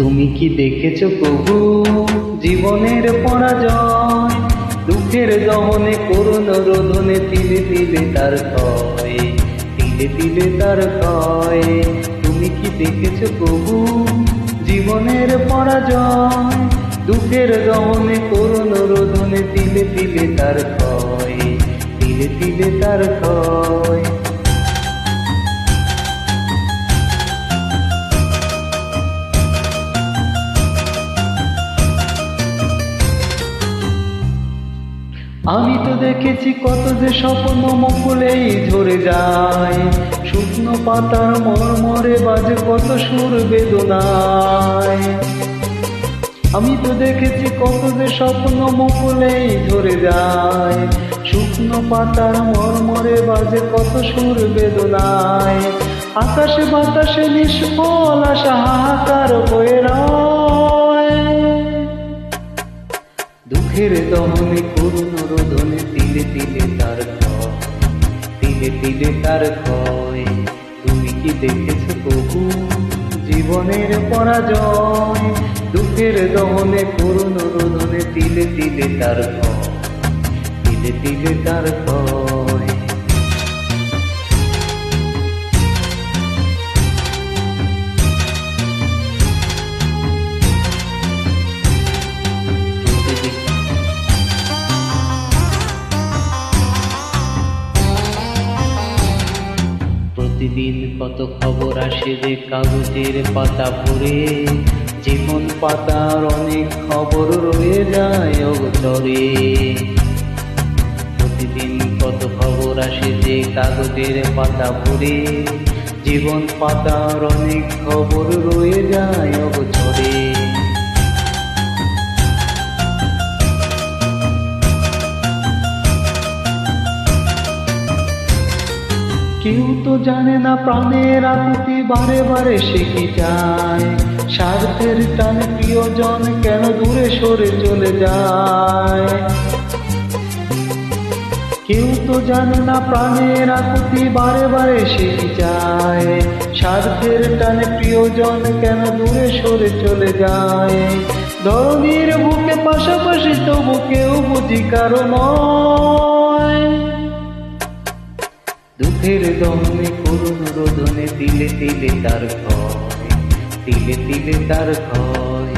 তুমি কি দেখেছো প্রভু জীবনের পরাজয়? দুঃখের দহনে করুণ রোদনে তিলে তিলে তার ক্ষয়, তিলে তিলে তার ক্ষয়। তুমি কি দেখেছো প্রভু জীবনের পরাজয়? দুঃখের দহনে করুণ রোদনে তিলে তিলে তার ক্ষয়, তিলে তিলে তার ক্ষয়। আমি তো দেখেছি কত যে স্বপ্ন মুকুলেই ঝরে যায়, শুকনো পাতার মরমরে বাজে কত সুর বেদনায়। আমি তো দেখেছি কত যে স্বপ্ন মুকুলেই ঝরে যায়, শুকনো পাতার মরমরে বাজে কত সুর বেদনায়। আকাশে বাতাসে নিষ্ফল আশা হাহাকার হয়ে রয়, দুঃখের দহনে করুণ রোদনে তিলে তিলে তার ক্ষয়, তিলে তিলে তার ক্ষয়। তুমি কি দেখেছো প্রভু জীবনের পরাজয়? দুঃখের দহনে করুণ রোদনে তিলে তিলে তার ক্ষয়, তিলে তিলে তার ক্ষয়। প্রতিদিন কত খবর আসে যে কাগজের পাতা ভরে, জীবন পাতার অনেক খবর রয়ে যায় অগোচরে। প্রতিদিন কত খবর আসে যে কাগজের পাতা ভরে, জীবন পাতার অনেক খবর রয়ে যায় অগোচরে। কেউ তো জানে না প্রাণের আকুতি বারে বারে সে কি চায়, স্বার্থের টানে প্রিয়জন কেন দূরে সরে চলে যায়। কেউ তো জানে না প্রাণের আকুতি বারে বারে সে কি চায়, স্বার্থের টানে প্রিয়জন কেন দূরে সরে চলে যায়। ধরনীর বুকে পাশাপাশি তবু কেউ বুঝি কারো নয়, দুঃখের দহনে করুণ রোদনে তিলে তিলে তার ক্ষয়, তিলে তিলে তার ক্ষয়।